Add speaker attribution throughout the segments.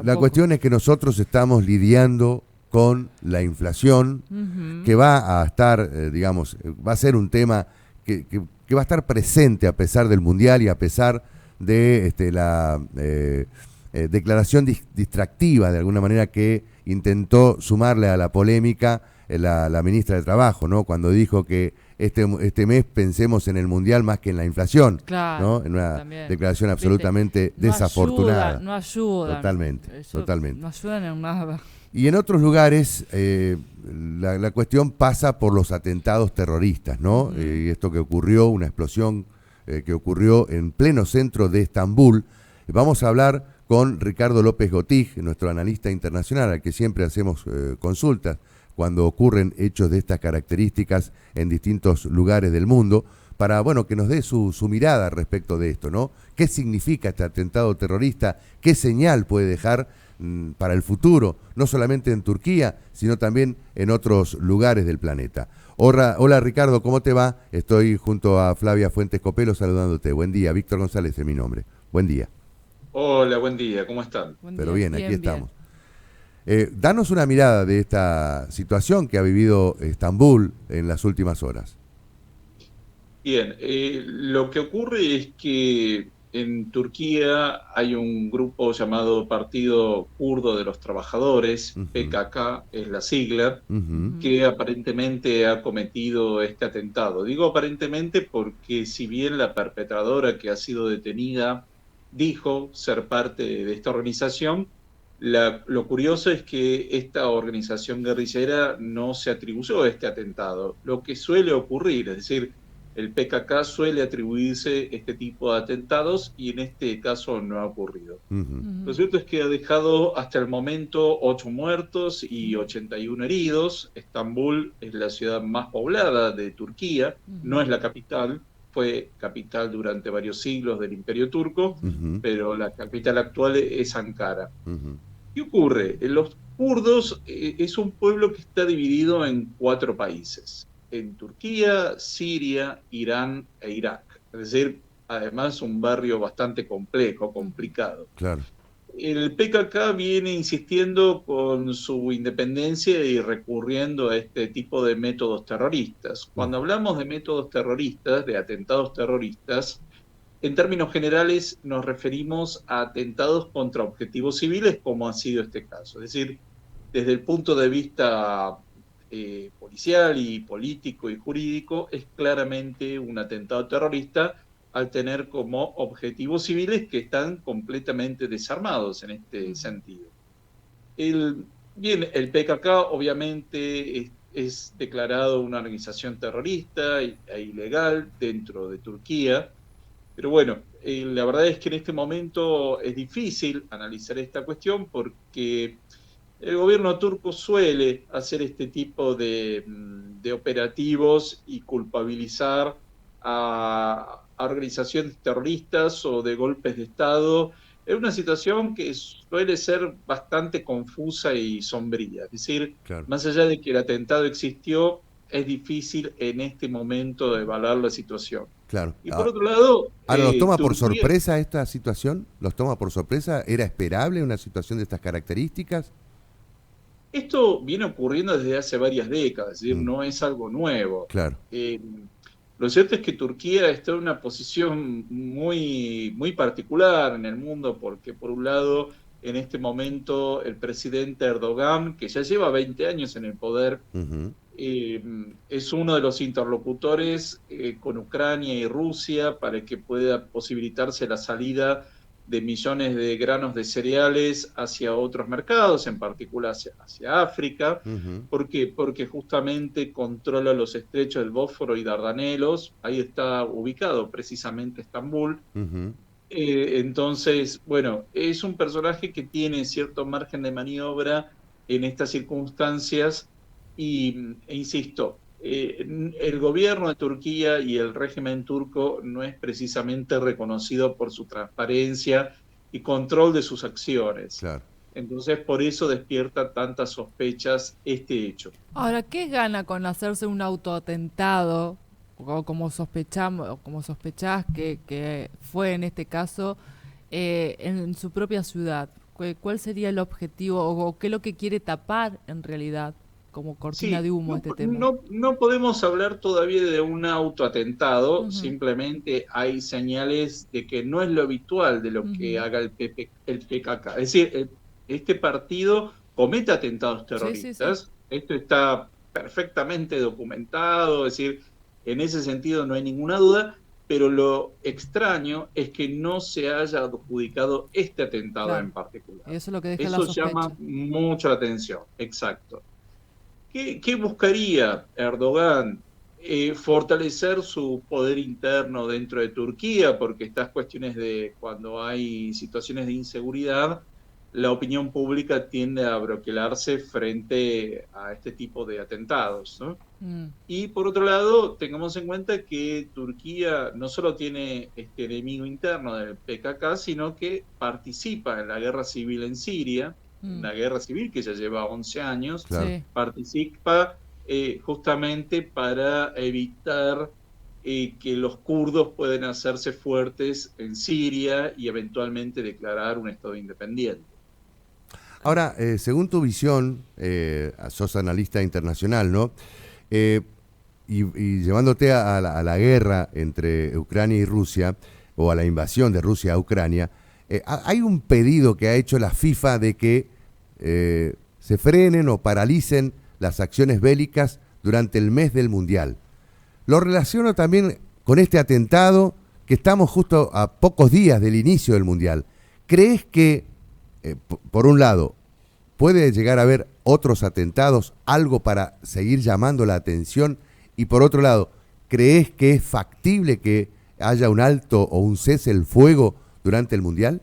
Speaker 1: La cuestión es que nosotros estamos lidiando con la inflación, que va a estar, digamos, va a ser un tema que va a estar presente a pesar del Mundial y a pesar de la declaración distractiva, de alguna manera, que intentó sumarle a la polémica la ministra de Trabajo, ¿no? Cuando dijo que este mes pensemos en el Mundial más que en la inflación,
Speaker 2: claro,
Speaker 1: ¿no? En una
Speaker 2: también,
Speaker 1: declaración
Speaker 2: ¿viste?
Speaker 1: absolutamente desafortunada.
Speaker 2: No ayudan.
Speaker 1: Totalmente,
Speaker 2: Eso
Speaker 1: totalmente.
Speaker 2: no ayudan en nada.
Speaker 1: Y en otros lugares la cuestión pasa por los atentados terroristas, ¿no? Y esto que ocurrió, una explosión que ocurrió en pleno centro de Estambul. Vamos a hablar con Ricardo López Gotig, nuestro analista internacional, al que siempre hacemos consultas cuando ocurren hechos de estas características en distintos lugares del mundo, para, bueno, que nos dé su mirada respecto de esto, ¿no? ¿Qué significa este atentado terrorista? ¿Qué señal puede dejar para el futuro, no solamente en Turquía, sino también en otros lugares del planeta? Hola Ricardo, ¿cómo te va? Estoy junto a Flavia Fuentes Copelo saludándote. Buen día, Víctor González es mi nombre. Buen día.
Speaker 3: Hola, buen día, ¿cómo están?
Speaker 1: Pero bien, aquí estamos. Danos una mirada de esta situación que ha vivido Estambul en las últimas horas.
Speaker 3: Bien, lo que ocurre es que en Turquía hay un grupo llamado Partido Kurdo de los Trabajadores, PKK es la sigla, que aparentemente ha cometido este atentado. Digo aparentemente porque si bien la perpetradora que ha sido detenida dijo ser parte de esta organización, lo curioso es que esta organización guerrillera no se atribuyó a este atentado, lo que suele ocurrir, es decir, el PKK suele atribuirse este tipo de atentados y en este caso no ha ocurrido. Lo cierto es que ha dejado hasta el momento 8 muertos y 81 heridos. Estambul es la ciudad más poblada de Turquía, no es la capital, fue capital durante varios siglos del Imperio Turco, pero la capital actual es Ankara. ¿Qué ocurre? Los kurdos es un pueblo que está dividido en 4 países, en Turquía, Siria, Irán e Irak. Es decir, además un barrio bastante complejo, complicado.
Speaker 1: Claro.
Speaker 3: El PKK viene insistiendo con su independencia y recurriendo a este tipo de métodos terroristas. Cuando hablamos de métodos terroristas, de atentados terroristas, en términos generales nos referimos a atentados contra objetivos civiles, como ha sido este caso. Es decir, desde el punto de vista policial y político y jurídico, es claramente un atentado terrorista al tener como objetivos civiles que están completamente desarmados en este sentido. Bien, el PKK obviamente es declarado una organización terrorista e ilegal dentro de Turquía, pero bueno, la verdad es que en este momento es difícil analizar esta cuestión porque el gobierno turco suele hacer este tipo de operativos y culpabilizar a organizaciones terroristas o de golpes de Estado. Es una situación que suele ser bastante confusa y sombría. Es decir,
Speaker 1: Claro.
Speaker 3: más allá de que el atentado existió, es difícil en este momento evaluar la situación.
Speaker 1: Claro.
Speaker 3: Y por otro lado,
Speaker 1: Ahora, ¿los toma por
Speaker 3: Turquía...
Speaker 1: sorpresa esta situación? ¿Los toma por sorpresa? ¿Era esperable una situación de estas características?
Speaker 3: Esto viene ocurriendo desde hace varias décadas, es decir, no es algo nuevo.
Speaker 1: Claro.
Speaker 3: Lo cierto es que Turquía está en una posición muy, muy particular en el mundo, porque por un lado, en este momento, el presidente Erdogan, que ya lleva 20 años en el poder, es uno de los interlocutores con Ucrania y Rusia para que pueda posibilitarse la salida de millones de granos de cereales hacia otros mercados, en particular hacia África. ¿Por qué? Porque justamente controla los estrechos del Bósforo y Dardanelos, ahí está ubicado precisamente Estambul. Entonces, bueno, es un personaje que tiene cierto margen de maniobra en estas circunstancias e insisto, el gobierno de Turquía y el régimen turco no es precisamente reconocido por su transparencia y control de sus acciones.
Speaker 1: Claro.
Speaker 3: Entonces, por eso despierta tantas sospechas este hecho.
Speaker 2: Ahora, ¿qué gana con hacerse un autoatentado, como sospechamos, como sospechás que fue en este caso, en su propia ciudad? ¿Cuál sería el objetivo o qué es lo que quiere tapar en realidad como cortina de humo este tema?
Speaker 3: No podemos hablar todavía de un autoatentado,
Speaker 2: Ujú.
Speaker 3: simplemente hay señales de que no es lo habitual de lo que
Speaker 2: Ujú.
Speaker 3: haga el PKK. Es decir, este partido comete atentados
Speaker 2: Sí, sí, sí.
Speaker 3: terroristas, esto está perfectamente documentado, es decir, en ese sentido no hay ninguna duda, pero lo extraño es que no se haya adjudicado este atentado
Speaker 2: Claro.
Speaker 3: en particular.
Speaker 2: Eso es lo que deja la
Speaker 3: Eso llama
Speaker 2: sospecha.
Speaker 3: mucho la atención, exacto. ¿Qué buscaría Erdogan? Fortalecer su poder interno dentro de Turquía, porque estas cuestiones de cuando hay situaciones de inseguridad, la opinión pública tiende a broquelarse frente a este tipo de atentados, ¿no?
Speaker 2: Mm.
Speaker 3: Y por otro lado, tengamos en cuenta que Turquía no solo tiene este enemigo interno del PKK, sino que participa en la guerra civil en Siria,
Speaker 2: Mm.
Speaker 3: una guerra civil que ya lleva 11 años,
Speaker 1: Claro.
Speaker 2: Sí.
Speaker 3: participa justamente para evitar que los kurdos puedan hacerse fuertes en Siria y eventualmente declarar un Estado independiente.
Speaker 1: Ahora, según tu visión, sos analista internacional, ¿no? Eh, y llevándote a la guerra entre Ucrania y Rusia, o a la invasión de Rusia a Ucrania, hay un pedido que ha hecho la FIFA de que se frenen o paralicen las acciones bélicas durante el mes del Mundial. Lo relaciono también con este atentado que estamos justo a pocos días del inicio del Mundial. ¿Crees que, por un lado, puede llegar a haber otros atentados, algo para seguir llamando la atención? Y por otro lado, ¿crees que es factible que haya un alto o un cese el fuego durante el Mundial?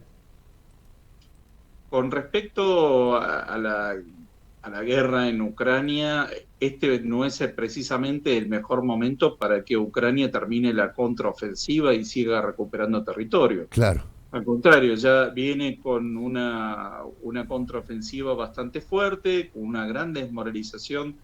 Speaker 3: Con respecto a la guerra en Ucrania, este no es precisamente el mejor momento para que Ucrania termine la contraofensiva y siga recuperando territorio.
Speaker 1: Claro.
Speaker 3: Al contrario, ya viene con una contraofensiva bastante fuerte, con una gran desmoralización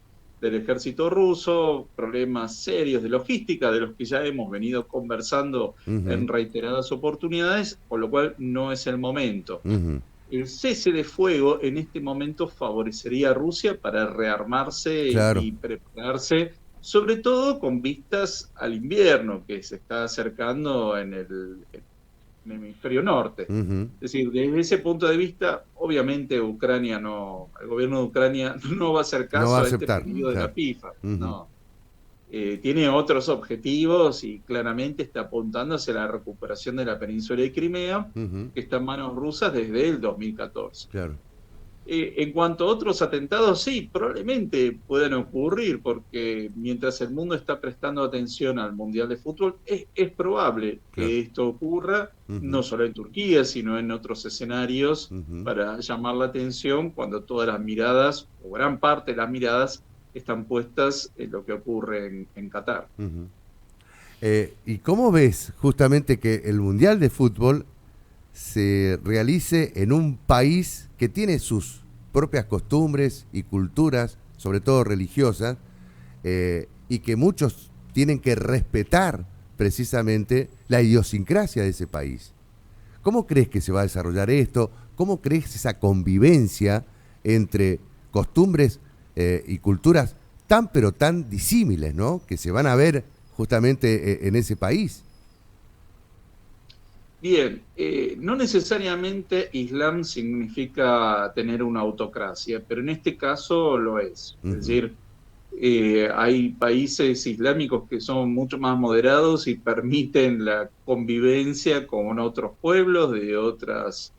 Speaker 3: del ejército ruso, problemas serios de logística, de los que ya hemos venido conversando en
Speaker 1: Uh-huh.
Speaker 3: reiteradas oportunidades, con lo cual no es el momento.
Speaker 1: Uh-huh.
Speaker 3: El cese de fuego en este momento favorecería a Rusia para rearmarse
Speaker 1: Claro.
Speaker 3: y prepararse, sobre todo con vistas al invierno que se está acercando en el hemisferio norte.
Speaker 1: Uh-huh.
Speaker 3: Es decir, desde ese punto de vista, obviamente el gobierno de Ucrania no va a hacer
Speaker 1: No va a
Speaker 3: caso a este
Speaker 1: aceptar.
Speaker 3: pedido de la
Speaker 1: Claro.
Speaker 3: FIFA,
Speaker 1: Uh-huh.
Speaker 3: no. Tiene otros objetivos y claramente está apuntando hacia la recuperación de la península de Crimea,
Speaker 1: Uh-huh.
Speaker 3: que está en manos rusas desde el 2014.
Speaker 1: Claro.
Speaker 3: En cuanto a otros atentados, sí, probablemente puedan ocurrir, porque mientras el mundo está prestando atención al Mundial de Fútbol, es probable
Speaker 1: Claro.
Speaker 3: que esto ocurra,
Speaker 1: Uh-huh.
Speaker 3: no solo en Turquía, sino en otros escenarios,
Speaker 1: Uh-huh.
Speaker 3: para llamar la atención cuando todas las miradas, o gran parte de las miradas, están puestas en lo que ocurre en Qatar.
Speaker 1: Uh-huh. ¿Y cómo ves justamente que el Mundial de Fútbol se realice en un país que tiene sus propias costumbres y culturas, sobre todo religiosas, y que muchos tienen que respetar precisamente la idiosincrasia de ese país? ¿Cómo crees que se va a desarrollar esto? ¿Cómo crees esa convivencia entre costumbres y culturas tan pero tan disímiles, ¿no?, que se van a ver justamente en ese país?
Speaker 3: Bien, no necesariamente Islam significa tener una autocracia, pero en este caso lo es. Es
Speaker 1: Uh-huh.
Speaker 3: decir, hay países islámicos que son mucho más moderados y permiten la convivencia con otros pueblos de otras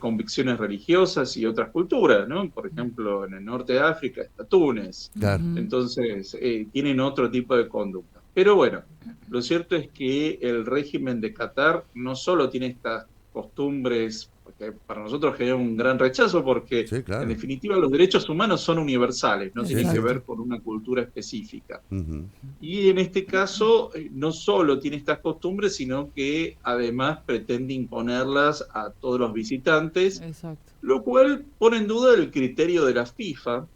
Speaker 3: convicciones religiosas y otras culturas, ¿no? Por ejemplo, en el norte de África está Túnez.
Speaker 1: Claro.
Speaker 2: Ujú.
Speaker 3: Entonces, tienen otro tipo de conducta. Pero bueno, lo cierto es que el régimen de Qatar no solo tiene estas costumbres, que para nosotros genera un gran rechazo, porque
Speaker 1: Sí,
Speaker 3: en
Speaker 1: claro.
Speaker 3: definitiva los derechos humanos son universales, no tienen que
Speaker 2: Exacto.
Speaker 3: ver con una cultura específica.
Speaker 1: Uh-huh.
Speaker 3: Y en este caso, no solo tiene estas costumbres, sino que además pretende imponerlas a todos los visitantes,
Speaker 2: Exacto.
Speaker 3: lo cual pone en duda el criterio de la FIFA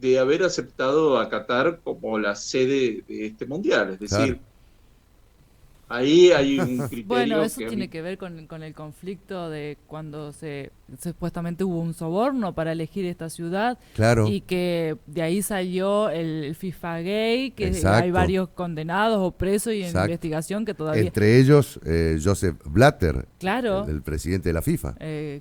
Speaker 3: de haber aceptado a Qatar como la sede de este mundial. Es decir,
Speaker 1: Claro.
Speaker 3: Ahí hay un criterio.
Speaker 2: Bueno, eso
Speaker 3: que
Speaker 2: tiene que ver con el conflicto de cuando supuestamente hubo un soborno para elegir esta ciudad,
Speaker 1: Claro.
Speaker 2: y que de ahí salió el FIFA Gay, que
Speaker 1: Exacto.
Speaker 2: hay varios condenados o presos y en
Speaker 1: Exacto.
Speaker 2: investigación que todavía...
Speaker 1: Entre ellos, Joseph Blatter,
Speaker 2: Claro.
Speaker 1: el presidente de la FIFA.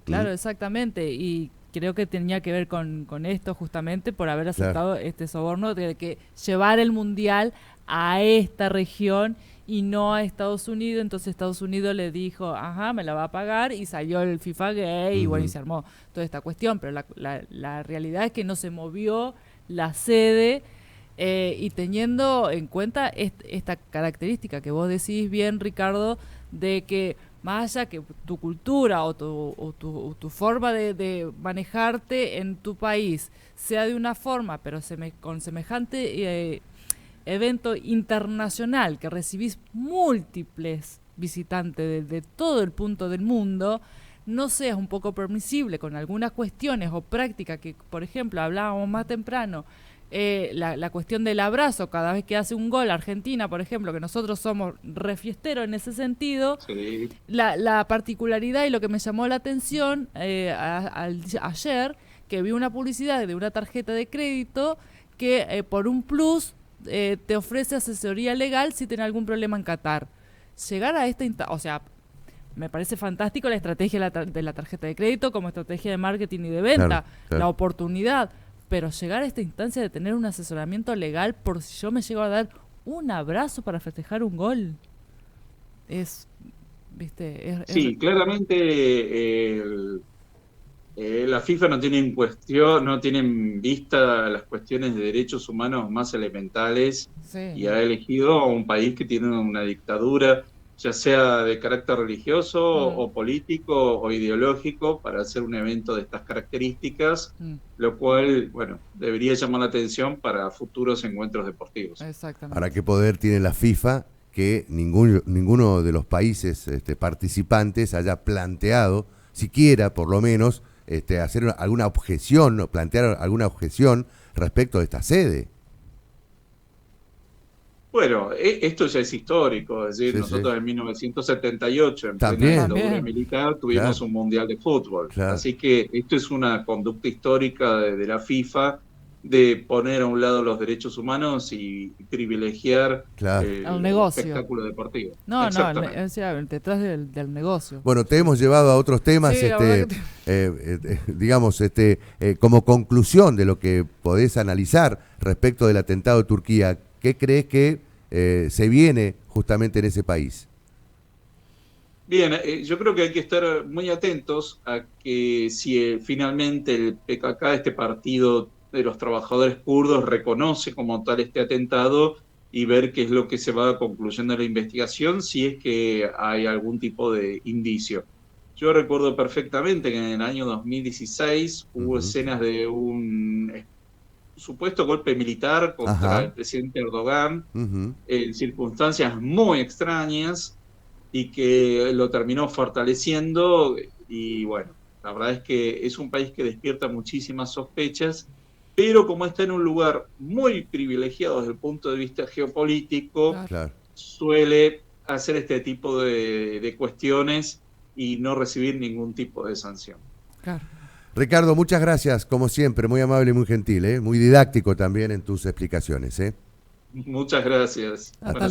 Speaker 2: Claro, exactamente, y creo que tenía que ver con esto justamente por haber aceptado este soborno de que llevar el mundial a esta región y no a Estados Unidos. Entonces Estados Unidos le dijo, ajá, me la va a pagar, y salió el FIFA Gay, y bueno, y se armó toda esta cuestión, pero la realidad es que no se movió la sede, y teniendo en cuenta esta característica que vos decís bien, Ricardo, de que más allá que tu cultura o tu forma de manejarte en tu país sea de una forma, pero con semejante evento internacional, que recibís múltiples visitantes de todo el punto del mundo, no seas un poco permisible con algunas cuestiones o prácticas que, por ejemplo, hablábamos más temprano, la cuestión del abrazo cada vez que hace un gol Argentina, por ejemplo, que nosotros somos refiesteros en ese sentido.
Speaker 3: Sí.
Speaker 2: La particularidad y lo que me llamó la atención ayer, que vi una publicidad de una tarjeta de crédito que por un plus te ofrece asesoría legal si tenés algún problema en Qatar. Llegar a o sea, me parece fantástico la estrategia de la tarjeta de crédito como estrategia de marketing y de venta, la oportunidad, pero llegar a esta instancia de tener un asesoramiento legal por si yo me llego a dar un abrazo para festejar un gol, ¿viste?
Speaker 3: Sí, claramente la FIFA no tiene en vista las cuestiones de derechos humanos más elementales,
Speaker 2: sí.
Speaker 3: Y ha elegido a un país que tiene una dictadura, ya sea de carácter religioso o político o ideológico, para hacer un evento de estas características, lo cual, bueno, debería llamar la atención para futuros encuentros deportivos.
Speaker 2: Exactamente.
Speaker 1: Ahora, ¿qué poder tiene la FIFA que ninguno de los países participantes haya planteado, siquiera por lo menos, hacer alguna objeción o plantear alguna objeción respecto de esta sede?
Speaker 3: Bueno, esto ya es histórico, es decir,
Speaker 1: Sí,
Speaker 3: nosotros en 1978, en
Speaker 1: También.
Speaker 3: plena dictadura militar, tuvimos un mundial de fútbol. Así que esto es una conducta histórica de la FIFA, de poner a un lado los derechos humanos y privilegiar el
Speaker 2: negocio.
Speaker 3: espectáculo deportivo.
Speaker 2: No, detrás del negocio.
Speaker 1: Bueno, te hemos llevado a otros temas,
Speaker 2: Sí,
Speaker 1: digamos, como conclusión de lo que podés analizar respecto del atentado de Turquía. ¿Qué crees que se viene justamente en ese país?
Speaker 3: Bien, yo creo que hay que estar muy atentos a que si finalmente el PKK, este partido de los trabajadores kurdos, reconoce como tal este atentado, y ver qué es lo que se va concluyendo en la investigación, si es que hay algún tipo de indicio. Yo recuerdo perfectamente que en el año 2016 hubo escenas de un supuesto golpe militar contra el presidente Erdogan, en circunstancias muy extrañas, y que lo terminó fortaleciendo. Y bueno, la verdad es que es un país que despierta muchísimas sospechas, pero como está en un lugar muy privilegiado desde el punto de vista geopolítico, suele hacer este tipo de cuestiones y no recibir ningún tipo de sanción.
Speaker 2: Claro.
Speaker 1: Ricardo, muchas gracias, como siempre, muy amable y muy gentil, muy didáctico también en tus explicaciones.
Speaker 3: Muchas gracias.
Speaker 2: Hasta